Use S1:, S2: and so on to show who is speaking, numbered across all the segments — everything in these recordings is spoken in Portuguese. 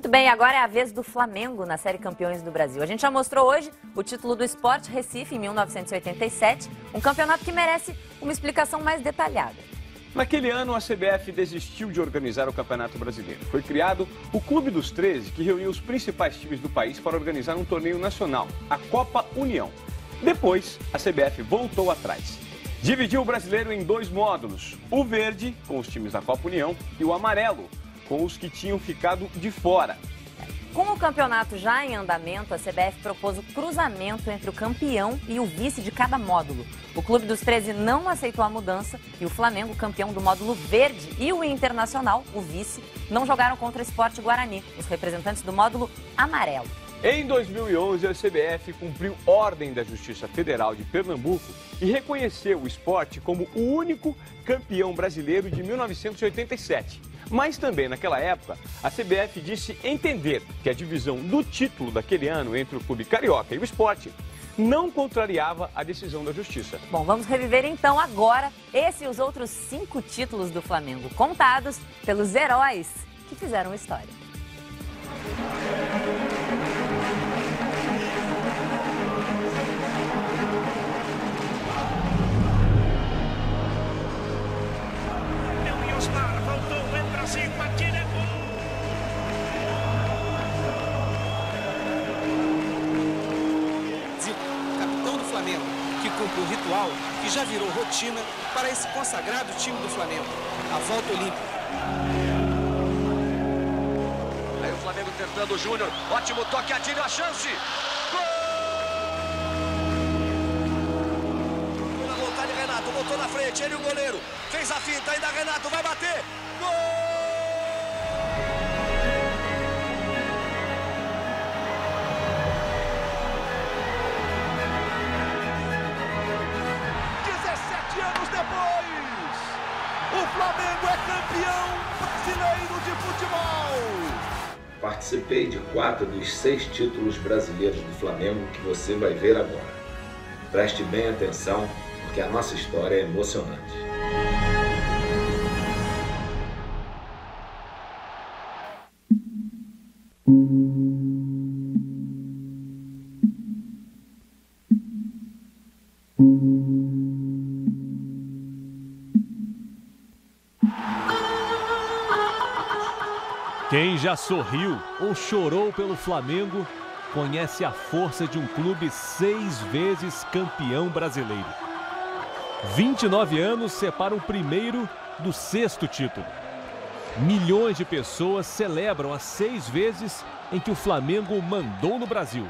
S1: Muito bem, agora é a vez do Flamengo na Série Campeões do Brasil. A gente já mostrou hoje o título do Sport Recife em 1987, um campeonato que merece uma explicação mais detalhada.
S2: Naquele ano, a CBF desistiu de organizar o Campeonato Brasileiro. Foi criado o Clube dos 13, que reuniu os principais times do país para organizar um torneio nacional, a Copa União. Depois, a CBF voltou atrás. Dividiu o brasileiro em dois módulos, o verde, com os times da Copa União, e o amarelo, com os que tinham ficado de fora.
S1: Com o campeonato já em andamento, a CBF propôs o cruzamento entre o campeão e o vice de cada módulo. O Clube dos 13 não aceitou a mudança e o Flamengo, campeão do módulo verde, e o Internacional, o vice, não jogaram contra o Sport Guarani, os representantes do módulo amarelo.
S2: Em 2011, a CBF cumpriu ordem da Justiça Federal de Pernambuco e reconheceu o Sport como o único campeão brasileiro de 1987. Mas também naquela época, a CBF disse entender que a divisão do título daquele ano entre o Clube Carioca e o Sport não contrariava a decisão da Justiça.
S1: Bom, vamos reviver então agora esse e os outros 5 títulos do Flamengo, contados pelos heróis que fizeram história.
S3: Capitão do Flamengo, que cumpre um ritual que já virou rotina para esse consagrado time do Flamengo, a volta olímpica.
S4: Aí o Flamengo tentando o Júnior, ótimo toque, atira a chance! Gol! Na vontade, Renato, botou na frente, ele e o goleiro, fez a finta, ainda Renato vai bater! Gol!
S5: 17 anos depois, o Flamengo é campeão brasileiro de futebol.
S6: Participei de 4 dos 6 títulos brasileiros do Flamengo que você vai ver agora. Preste bem atenção, porque a nossa história é emocionante.
S7: Quem já sorriu ou chorou pelo Flamengo conhece a força de um clube 6 vezes campeão brasileiro. 29 anos separam o primeiro do 6º título. Milhões de pessoas celebram as 6 vezes em que o Flamengo mandou no Brasil.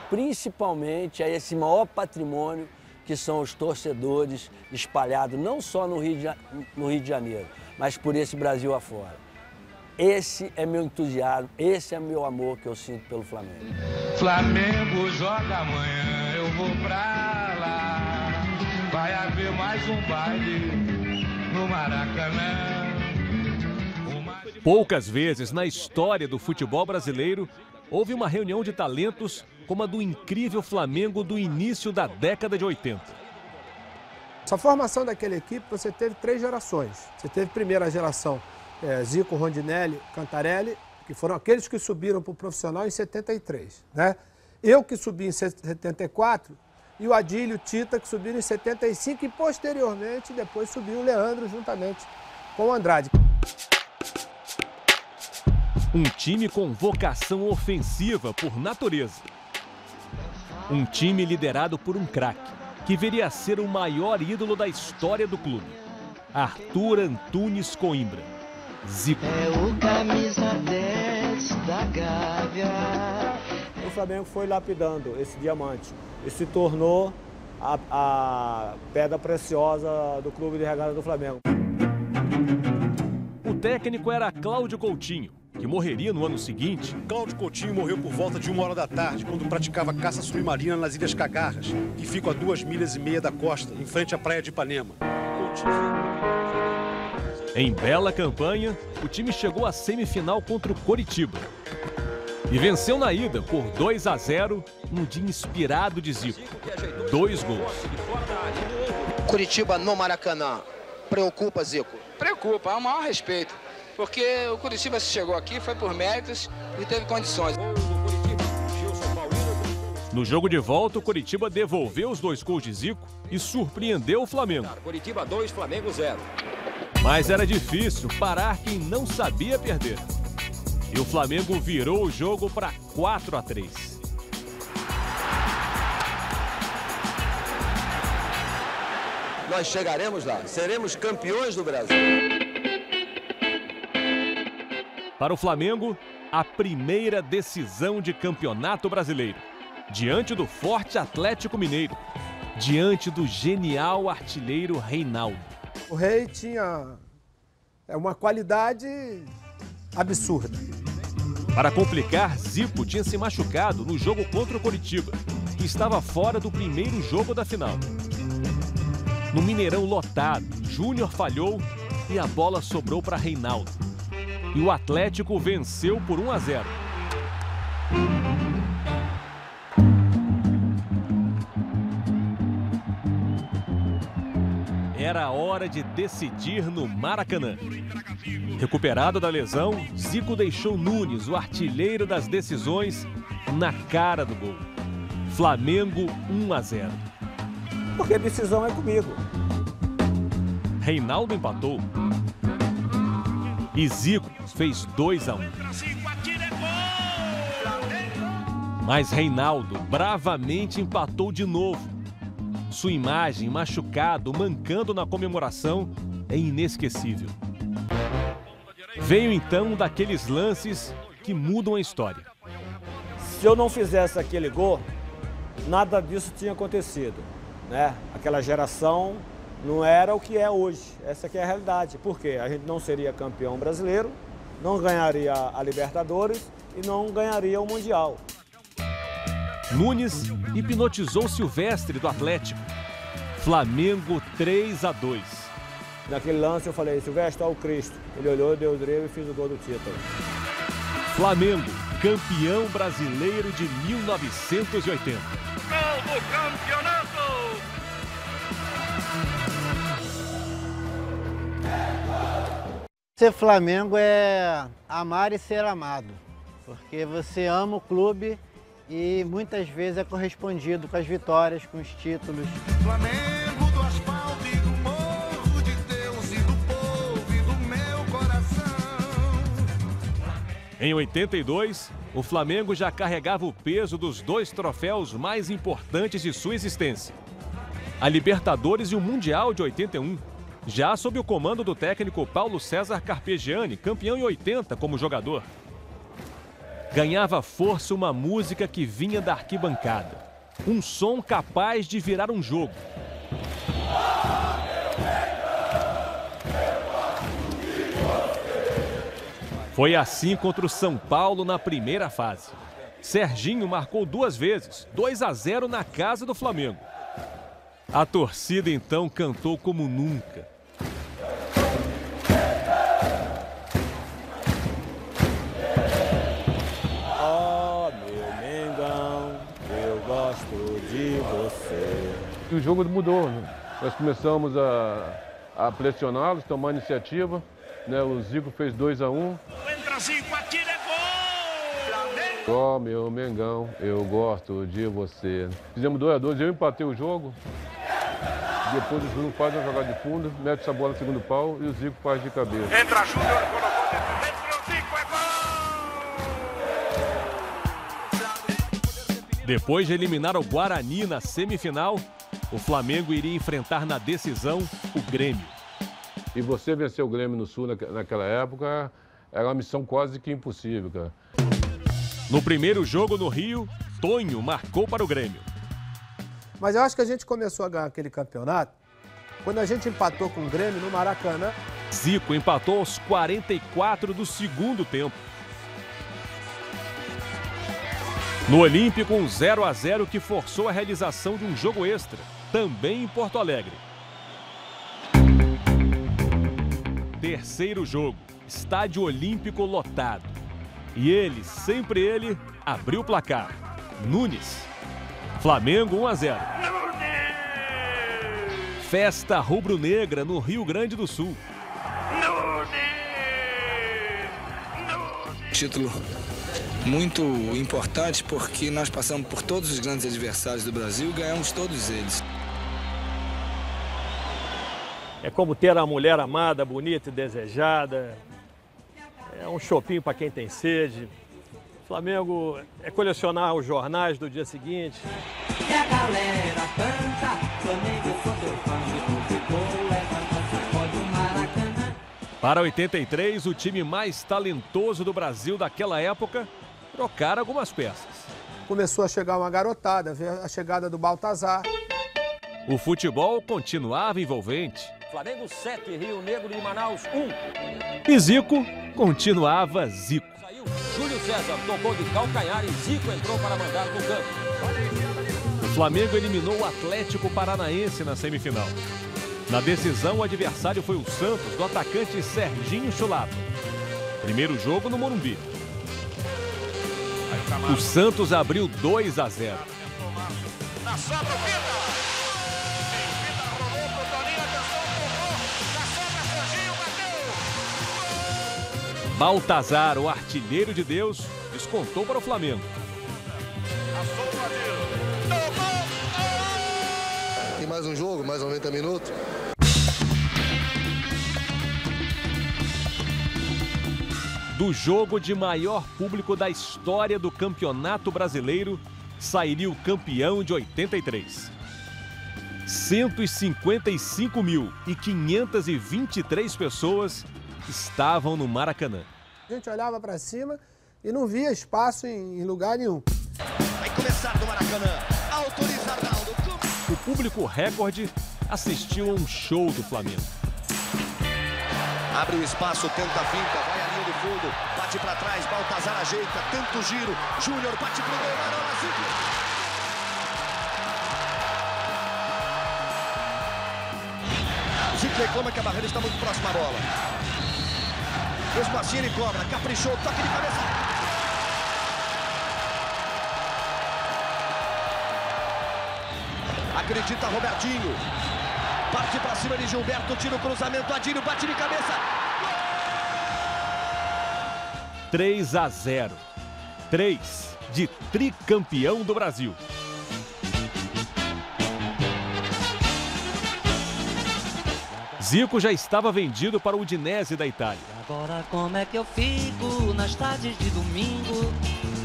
S8: Principalmente a esse maior patrimônio que são os torcedores espalhados não só no Rio de Janeiro, mas por esse Brasil afora. Esse é meu entusiasmo, esse é meu amor que eu sinto pelo Flamengo.
S9: Flamengo joga amanhã, eu vou pra lá. Vai haver mais um baile no Maracanã.
S7: Poucas vezes na história do futebol brasileiro houve uma reunião de talentos como a do incrível Flamengo do início da década de 80.
S10: Essa formação daquela equipe, você teve 3 gerações. Você teve a primeira geração, Zico, Rondinelli, Cantarelli, que foram aqueles que subiram para o profissional em 73. Né? Eu que subi em 74 e o Adílio, Tita, que subiram em 75 e posteriormente depois subiu o Leandro juntamente com o Andrade.
S7: Um time com vocação ofensiva por natureza. Um time liderado por um craque, que viria a ser o maior ídolo da história do clube. Arthur Antunes Coimbra. Zico.
S11: É o camisa 10 da Gávea.
S12: O Flamengo foi lapidando esse diamante e se tornou a pedra preciosa do clube de regata do Flamengo.
S7: O técnico era Cláudio Coutinho, que morreria no ano seguinte.
S13: Cláudio Coutinho morreu por volta de 1h da tarde, quando praticava caça submarina nas Ilhas Cagarras, que ficam a 2,5 milhas da costa, em frente à praia de Ipanema.
S7: Em bela campanha, o time chegou à semifinal contra o Coritiba. E venceu na ida por 2-0, num dia inspirado de Zico. 2 gols.
S3: Curitiba no Maracanã. Preocupa, Zico?
S14: Preocupa, é o maior respeito. Porque o Curitiba chegou aqui, foi por méritos e teve condições.
S7: No jogo de volta, o Curitiba devolveu os 2 gols de Zico e surpreendeu o Flamengo.
S15: Curitiba 2, Flamengo 0.
S7: Mas era difícil parar quem não sabia perder. E o Flamengo virou o jogo para 4-3.
S8: Nós chegaremos lá, seremos campeões do Brasil.
S7: Para o Flamengo, a primeira decisão de campeonato brasileiro. Diante do forte Atlético Mineiro. Diante do genial artilheiro Reinaldo.
S10: O Rei tinha uma qualidade absurda.
S7: Para complicar, Zico tinha se machucado no jogo contra o Coritiba e estava fora do primeiro jogo da final. No Mineirão lotado, Júnior falhou e a bola sobrou para Reinaldo. E o Atlético venceu por 1-0. Era hora de decidir no Maracanã. Recuperado da lesão, Zico deixou Nunes, o artilheiro das decisões, na cara do gol. Flamengo 1-0.
S12: Porque a decisão é comigo.
S7: Reinaldo empatou. E Zico fez 2-1. Mas Reinaldo bravamente empatou de novo. Sua imagem, machucado, mancando na comemoração, é inesquecível. Veio então daqueles lances que mudam a história.
S12: Se eu não fizesse aquele gol, nada disso tinha acontecido, né? Aquela geração não era o que é hoje. Essa aqui é a realidade. Por quê? A gente não seria campeão brasileiro, não ganharia a Libertadores e não ganharia o Mundial.
S7: Nunes hipnotizou Silvestre do Atlético. Flamengo 3-2.
S12: Naquele lance eu falei, Silvestre, olha o Cristo. Ele olhou, deu o drible e fiz o gol do título.
S7: Flamengo, campeão brasileiro de 1980.
S5: Gol do campeonato!
S16: Ser Flamengo é amar e ser amado. Porque você ama o clube e muitas vezes é correspondido com as vitórias, com os títulos.
S5: Flamengo do asfalto e do morro de Deus e do povo e do meu coração.
S7: Em 82, o Flamengo já carregava o peso dos 2 troféus mais importantes de sua existência. A Libertadores e o Mundial de 81, já sob o comando do técnico Paulo César Carpegiani, campeão em 80 como jogador. Ganhava força uma música que vinha da arquibancada. Um som capaz de virar um jogo. Foi assim contra o São Paulo na primeira fase. Serginho marcou 2 vezes, 2-0 na casa do Flamengo. A torcida então cantou como nunca.
S17: O jogo mudou, né? Nós começamos a pressioná-los, tomar iniciativa, né? O Zico fez 2-1.
S5: Entra Zico, atira, é gol!
S17: Ó, meu Mengão, eu gosto de você. Fizemos 2-2, eu empatei o jogo. Depois o Júnior faz uma jogada de fundo, mete essa bola no segundo pau e o Zico faz de cabeça.
S5: Entra Júnior, colocou dentro, entra o Zico, é gol!
S7: Depois de eliminar o Guarani na semifinal, o Flamengo iria enfrentar na decisão o Grêmio.
S17: E você vencer o Grêmio no Sul naquela época era uma missão quase que impossível, cara.
S7: No primeiro jogo no Rio, Tonho marcou para o Grêmio.
S10: Mas eu acho que a gente começou a ganhar aquele campeonato quando a gente empatou com o Grêmio no Maracanã.
S7: Zico empatou aos 44 do segundo tempo. No Olímpico, um 0-0 que forçou a realização de um jogo extra, também em Porto Alegre. Terceiro jogo, Estádio Olímpico lotado. E ele, sempre ele, abriu o placar. Nunes. Flamengo 1-0. festa rubro-negra no Rio Grande do Sul.
S3: Título muito importante porque nós passamos por todos os grandes adversários do Brasil e ganhamos todos eles.
S12: É como ter a mulher amada, bonita e desejada. É um chopinho para quem tem sede. Flamengo é colecionar os jornais do dia seguinte.
S11: E a galera canta, Flamengo eu sou teu fã, futebol levanta, sacode o Maracanã.
S7: Para 83, o time mais talentoso do Brasil daquela época trocaram algumas peças.
S10: Começou a chegar uma garotada, veio a chegada do Baltazar.
S7: O futebol continuava envolvente.
S15: Flamengo 7, Rio Negro de Manaus 1.
S7: E Zico continuava Zico.
S15: Júlio César tocou de calcanhar e Zico entrou para mandar no campo.
S7: O Flamengo eliminou o Atlético Paranaense na semifinal. Na decisão, o adversário foi o Santos, do atacante Serginho Chulapa. Primeiro jogo no Morumbi. O Santos abriu 2-0.
S4: Na sobra, o Pita! Pita rolou pro Toninho, atenção, tocou. Na sobra, Serginho, bateu.
S7: Baltazar, o artilheiro de Deus, descontou para o Flamengo.
S18: Tem mais um jogo, mais 90 minutos.
S7: Do jogo de maior público da história do Campeonato Brasileiro, sairia o campeão de 83. 155.523 pessoas estavam no Maracanã.
S10: A gente olhava para cima e não via espaço em lugar nenhum.
S4: Vai começar do Maracanã. Autoriza Arnaldo.
S7: O público recorde assistiu a um show do Flamengo.
S4: Abre o espaço, tenta a finta, vai à linha do fundo, bate para trás, Baltazar ajeita, tenta o giro, Júnior bate pro gol, Marola, Zico. Zico reclama que a barreira está muito próxima à bola. Mesmo assim ele cobra, caprichou, toque de cabeça. Acredita Robertinho. Parte pra cima de Gilberto, tira o cruzamento, Adílio bate de cabeça.
S7: 3-0. 3 de tricampeão do Brasil. Zico já estava vendido para o Udinese da Itália.
S11: Agora como é que eu fico nas tardes de domingo,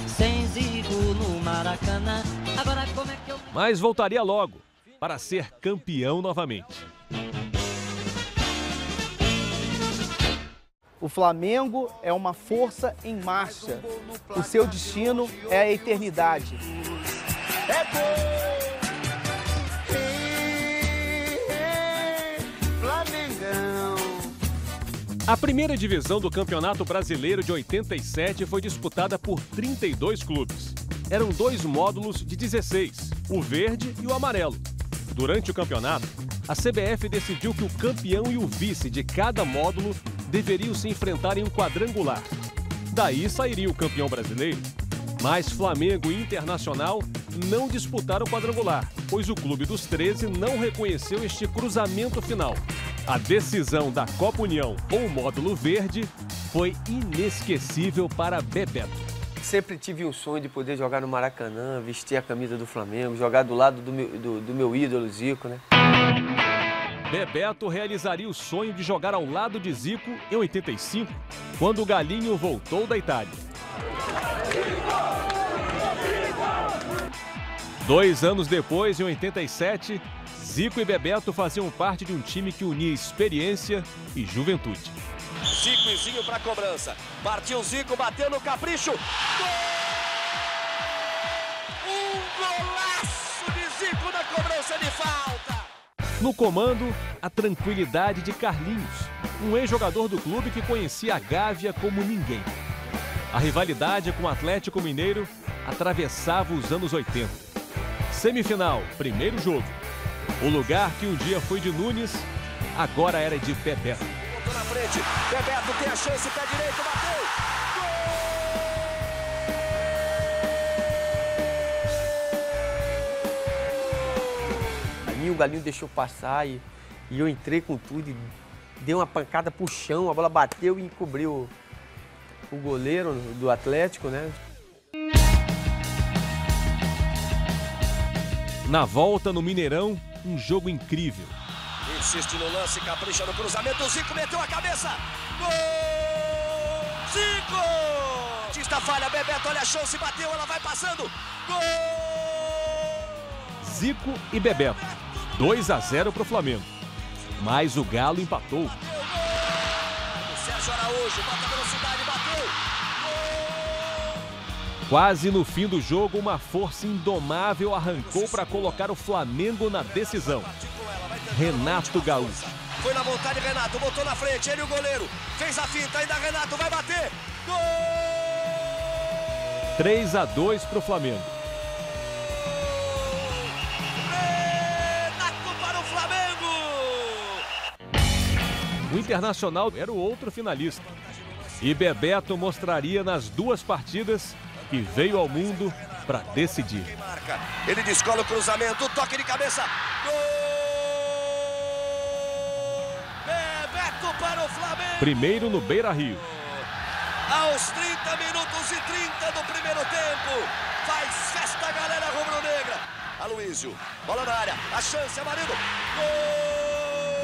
S11: sem Zico no Maracanã? Agora como é que eu...
S7: Mas voltaria logo para ser campeão novamente.
S19: O Flamengo é uma força em marcha. O seu destino é a eternidade.
S5: É Flamengão.
S7: A primeira divisão do Campeonato Brasileiro de 87 foi disputada por 32 clubes. Eram 2 módulos de 16, o verde e o amarelo. Durante o campeonato, a CBF decidiu que o campeão e o vice de cada módulo deveriam se enfrentar em um quadrangular. Daí sairia o campeão brasileiro. Mas Flamengo e Internacional não disputaram o quadrangular, pois o Clube dos 13 não reconheceu este cruzamento final. A decisão da Copa União ou módulo verde foi inesquecível para Bebeto.
S20: Sempre tive um sonho de poder jogar no Maracanã, vestir a camisa do Flamengo, jogar do lado do meu ídolo Zico, né?
S7: Bebeto realizaria o sonho de jogar ao lado de Zico em 85, quando o Galinho voltou da Itália. 2 anos depois, em 87, Zico e Bebeto faziam parte de um time que unia experiência e juventude.
S4: Zicozinho para cobrança. Partiu Zico, bateu no capricho. Gol! Um golaço de Zico na cobrança de falta.
S7: No comando, a tranquilidade de Carlinhos, um ex-jogador do clube que conhecia a Gávea como ninguém. A rivalidade com o Atlético Mineiro atravessava os anos 80. Semifinal, primeiro jogo. O lugar que um dia foi de Nunes, agora era de Bebeto.
S4: Na frente, Bebeto tem a chance, pé direito, bateu!
S20: O Galinho deixou passar e E eu entrei com tudo e dei uma pancada pro chão, a bola bateu e encobriu o goleiro do Atlético, né?
S7: Na volta no Mineirão, um jogo incrível.
S4: Insiste no lance, capricha no cruzamento, o Zico meteu a cabeça. Gol! Zico! Tista falha, Bebeto, olha a chance, bateu, ela vai passando. Gol!
S7: Zico e Bebeto. 2-0 para o Flamengo. Mas o Galo empatou.
S4: O Sérgio Araújo, bota velocidade, bateu.
S7: Quase no fim do jogo, uma força indomável arrancou para colocar o Flamengo na decisão. Renato Gaúcho.
S4: Foi na vontade, Renato, botou na frente, ele e o goleiro. Fez a finta, ainda Renato vai bater. Gol!
S7: 3-2 para o Flamengo.
S4: Renato para o Flamengo!
S7: O Internacional era o outro finalista. E Bebeto mostraria nas duas partidas que veio ao mundo para decidir.
S4: Ele descola o cruzamento, toque de cabeça. Gol! Bebeto para o Flamengo!
S7: Primeiro no Beira-Rio.
S4: Aos 30 minutos e 30 do primeiro tempo. Faz festa a galera rubro-negra. Aloísio, bola na área, a chance, Amarildo.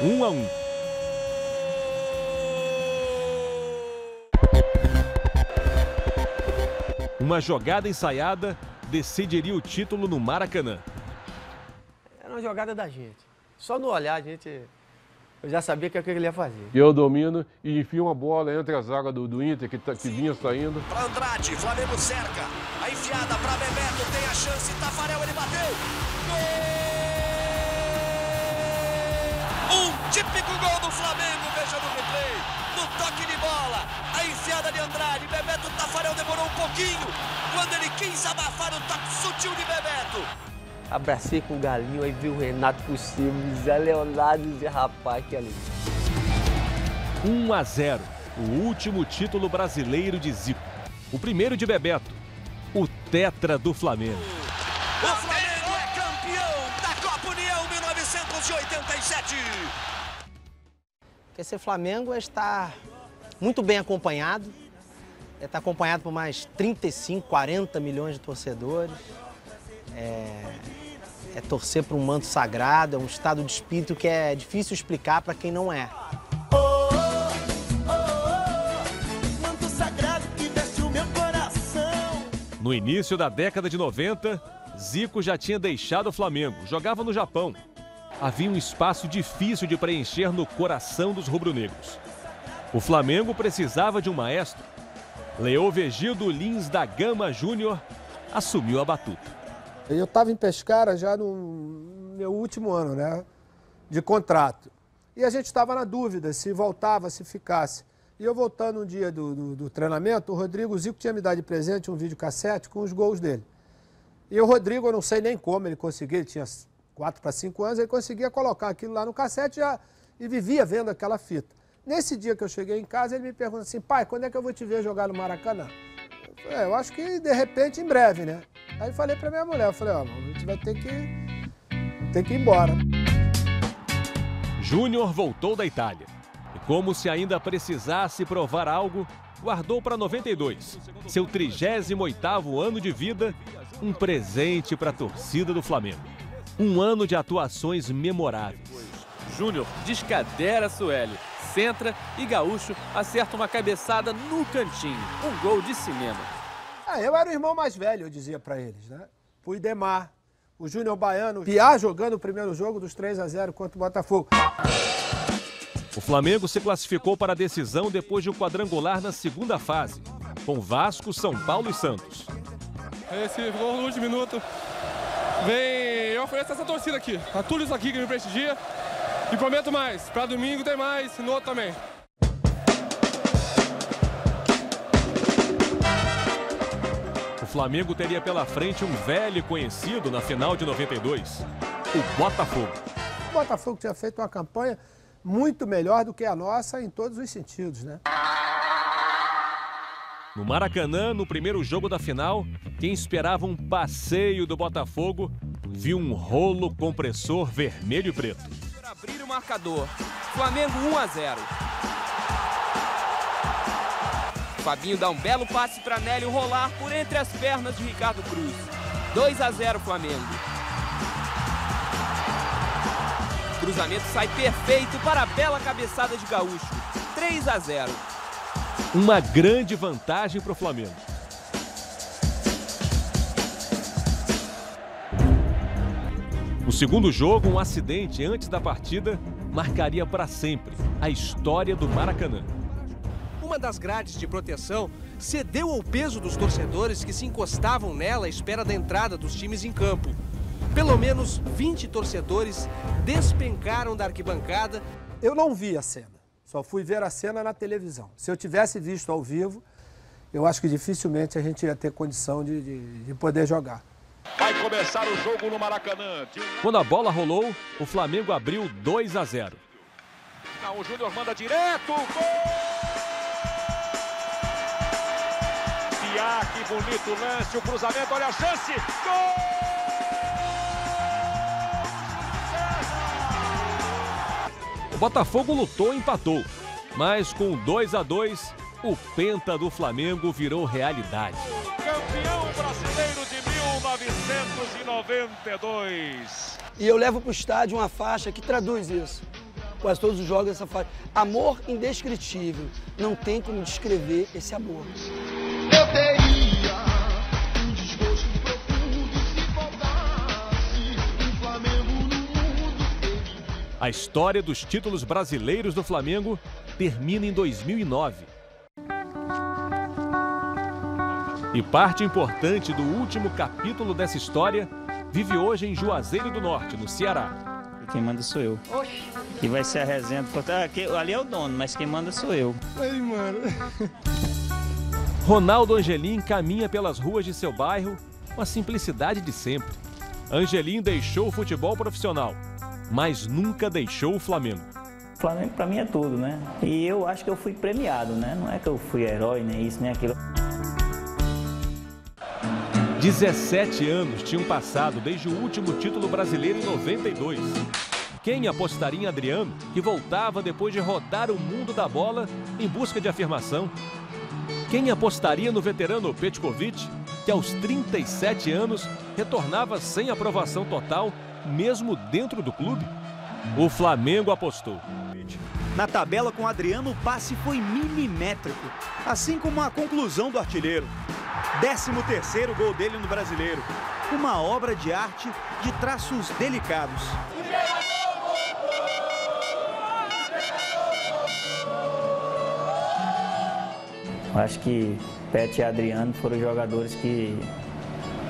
S4: Gol!
S7: 1-1. Uma jogada ensaiada decidiria o título no Maracanã.
S20: Era uma jogada da gente. Só no olhar, eu já sabia que era o que ele ia fazer.
S17: Eu domino e enfio uma bola entre a zaga do Inter, que vinha saindo.
S4: Para Andrade, Flamengo cerca. A enfiada para Bebeto, tem a chance. Tafarel, ele bateu. Gol! Um típico gol do Flamengo, veja no replay. No toque de bola, a enfiada de Andrade. Bebeto, Tafarel demorou um pouquinho. Quando ele quis abafar o toque sutil de Bebeto.
S20: Abracei com o Galinho, aí vi o Renato por cima, Zé Leonardo e Zé Rapaz, que ali.
S7: 1-0, o último título brasileiro de Zico. O primeiro de Bebeto, o tetra do Flamengo.
S4: O Flamengo é campeão da Copa União 1987.
S19: Esse Flamengo está muito bem acompanhado. Está acompanhado por mais 35, 40 milhões de torcedores. É torcer para um manto sagrado, é um estado de espírito que é difícil explicar para quem não é.
S5: Manto sagrado que veste o meu coração.
S7: No início da década de 90, Zico já tinha deixado o Flamengo, jogava no Japão. Havia um espaço difícil de preencher no coração dos rubro-negros. O Flamengo precisava de um maestro. Leovigildo Lins da Gama Júnior assumiu a batuta.
S10: Eu estava em Pescara já no meu último ano, né, de contrato. E a gente estava na dúvida se voltava, se ficasse. E eu voltando um dia do treinamento, o Rodrigo Zico tinha me dado de presente um videocassete com os gols dele. E o Rodrigo, eu não sei nem como ele conseguia, ele tinha 4 para 5 anos, ele conseguia colocar aquilo lá no cassete e vivia vendo aquela fita. Nesse dia que eu cheguei em casa, ele me pergunta assim, pai, quando é que eu vou te ver jogar no Maracanã? Eu acho que, de repente, em breve, né? Aí falei pra minha mulher, eu falei, a gente vai ter que ir embora.
S7: Júnior voltou da Itália. E como se ainda precisasse provar algo, guardou para 92, seu 38º ano de vida, um presente para a torcida do Flamengo. Um ano de atuações memoráveis.
S21: Júnior descadera Sueli, centra e Gaúcho acerta uma cabeçada no cantinho. Um gol de cinema.
S10: Eu era o irmão mais velho, eu dizia pra eles, né? O Idemar, o Júnior Baiano, Piá jogando o primeiro jogo dos 3-0 contra o Botafogo.
S7: O Flamengo se classificou para a decisão depois de um quadrangular na segunda fase, com Vasco, São Paulo e Santos.
S22: Esse gol no último minuto, eu ofereço essa torcida aqui, a tudo isso aqui que me prestigia. E prometo mais, para domingo tem mais, e no outro também.
S7: O Flamengo teria pela frente um velho conhecido na final de 92, o Botafogo.
S10: O Botafogo tinha feito uma campanha muito melhor do que a nossa em todos os sentidos, né?
S7: No Maracanã, no primeiro jogo da final, quem esperava um passeio do Botafogo viu um rolo compressor vermelho e preto.
S4: Abrir uma
S21: marcador. Flamengo 1-0. Fabinho dá um belo passe para Nélio rolar por entre as pernas de Ricardo Cruz. 2-0 Flamengo. Cruzamento sai perfeito para a bela cabeçada de Gaúcho. 3-0.
S7: Uma grande vantagem para o Flamengo. No segundo jogo, um acidente antes da partida marcaria para sempre a história do Maracanã.
S3: Uma das grades de proteção cedeu ao peso dos torcedores que se encostavam nela à espera da entrada dos times em campo. Pelo menos 20 torcedores despencaram da arquibancada.
S10: Eu não vi a cena, só fui ver a cena na televisão. Se eu tivesse visto ao vivo, eu acho que dificilmente a gente ia ter condição de poder jogar.
S1: Vai começar o jogo no Maracanã.
S7: Quando a bola rolou, o Flamengo abriu 2-0.
S1: Não, o Júnior manda direto. Gol! Piá, que bonito lance, o cruzamento, olha a chance. Gol!
S7: O Botafogo lutou e empatou, mas com 2-2, o penta do Flamengo virou realidade.
S1: Campeão brasileiro de 1992.
S2: E eu levo para o estádio uma faixa que traduz isso. Quase todos os jogos essa faixa. Amor indescritível. Não tem como descrever esse amor.
S5: Eu teria um desgosto profundo se faltasse um Flamengo no mundo.
S7: A história dos títulos brasileiros do Flamengo termina em 2009. E parte importante do último capítulo dessa história vive hoje em Juazeiro do Norte, no Ceará.
S23: Quem manda sou eu. Oxi. Que vai ser a resenha. Ali é o dono, mas quem manda sou eu.
S10: Aí, mano.
S7: Ronaldo Angelim caminha pelas ruas de seu bairro com a simplicidade de sempre. Angelim deixou o futebol profissional, mas nunca deixou o Flamengo.
S23: O Flamengo pra mim é tudo, né? E eu acho que eu fui premiado, né? Não é que eu fui herói, nem isso, nem aquilo.
S7: 17 anos tinham passado desde o último título brasileiro em 92. Quem apostaria em Adriano, que voltava depois de rodar o mundo da bola em busca de afirmação? Quem apostaria no veterano Petkovic, que aos 37 anos retornava sem aprovação total, mesmo dentro do clube? O Flamengo apostou.
S24: Na tabela com Adriano, o passe foi milimétrico, assim como a conclusão do artilheiro. 13º gol dele no Brasileiro. Uma obra de arte de traços delicados.
S23: Eu acho que Pet e Adriano foram jogadores que,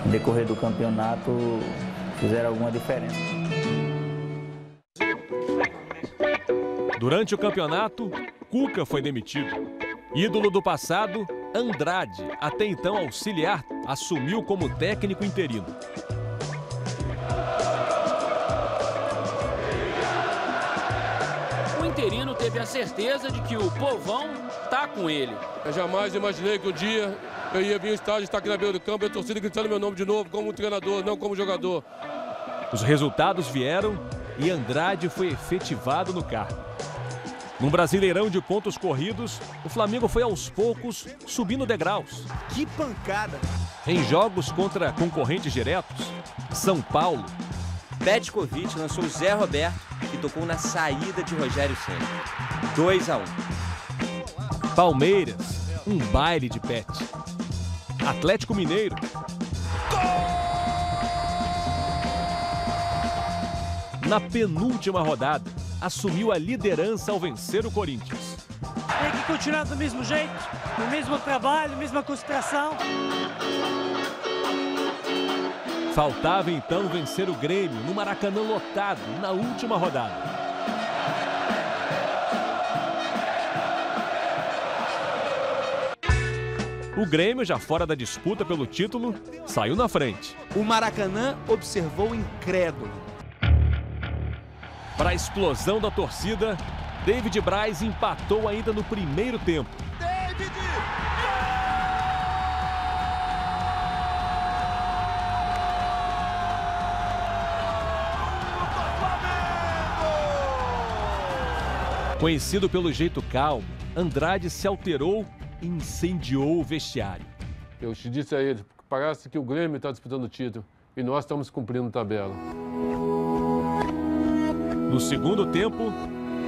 S23: no decorrer do campeonato, fizeram alguma diferença.
S7: Durante o campeonato, Cuca foi demitido. Ídolo do passado, Andrade, até então auxiliar, assumiu como técnico interino.
S21: O interino teve a certeza de que o povão tá com ele.
S17: Eu jamais imaginei que um dia eu ia vir ao estádio, estar aqui na beira do campo e a torcida gritando meu nome de novo, como treinador, não como jogador.
S7: Os resultados vieram e Andrade foi efetivado no cargo. Num Brasileirão de pontos corridos, o Flamengo foi aos poucos subindo degraus.
S24: Que pancada!
S7: Em jogos contra concorrentes diretos, São Paulo.
S25: Petkovic lançou Zé Roberto, que tocou na saída de Rogério Ceni. 2-1.
S7: Palmeiras, um baile de Pet. Atlético Mineiro. Na penúltima rodada, assumiu a liderança ao vencer o Corinthians.
S26: Tem que continuar do mesmo jeito, no mesmo trabalho, mesma concentração.
S7: Faltava então vencer o Grêmio no Maracanã lotado na última rodada. O Grêmio, já fora da disputa pelo título, saiu na frente.
S24: O Maracanã observou incrédulo.
S7: Para a explosão da torcida, David Braz empatou ainda no primeiro tempo. Conhecido pelo jeito calmo, Andrade se alterou e incendiou o vestiário.
S17: Eu te disse a ele, parece que o Grêmio está disputando o título e nós estamos cumprindo tabela.
S7: No segundo tempo,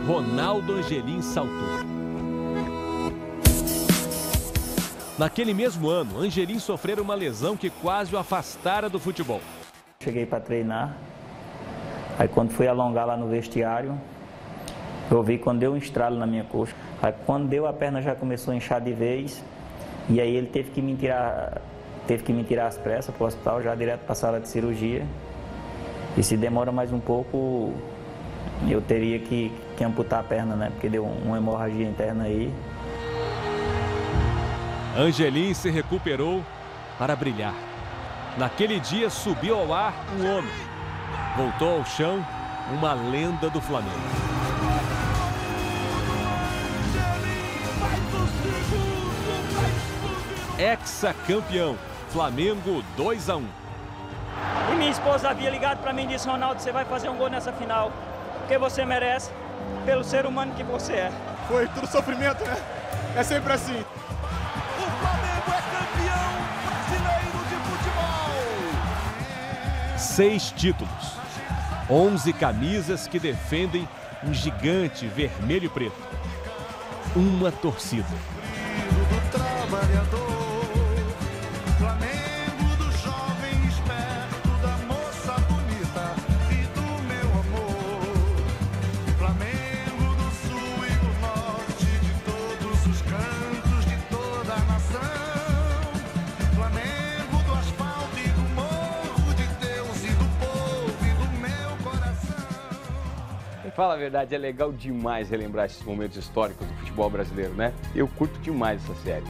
S7: Ronaldo Angelim saltou. Naquele mesmo ano, Angelim sofreu uma lesão que quase o afastara do futebol.
S23: Cheguei para treinar, aí quando fui alongar lá no vestiário, eu vi quando deu um estralo na minha coxa. Aí quando deu a perna já começou a inchar de vez, e aí ele teve que me tirar às pressas para o hospital, já direto para a sala de cirurgia. E se demora mais um pouco, eu teria que amputar a perna, né? Porque deu uma hemorragia interna aí.
S7: Angelim se recuperou para brilhar. Naquele dia subiu ao ar um homem. Voltou ao chão uma lenda do Flamengo. Ex-campeão, Flamengo 2-1.
S26: E minha esposa havia ligado para mim e disse: Ronaldo, você vai fazer um gol nessa final, porque você merece, pelo ser humano que você é.
S6: Foi tudo sofrimento, né? É sempre assim.
S4: O Flamengo é campeão brasileiro de futebol.
S7: 6 títulos, 11 camisas que defendem um gigante vermelho e preto. Uma torcida.
S5: Flamengo do jovem esperto, da moça bonita e do meu amor. Flamengo do sul e do norte, de todos os cantos, de toda a nação. Flamengo do asfalto e do morro, de Deus e do povo e do meu coração.
S8: Fala a verdade, é legal demais relembrar esses momentos históricos do futebol brasileiro, né? Eu curto demais essa série.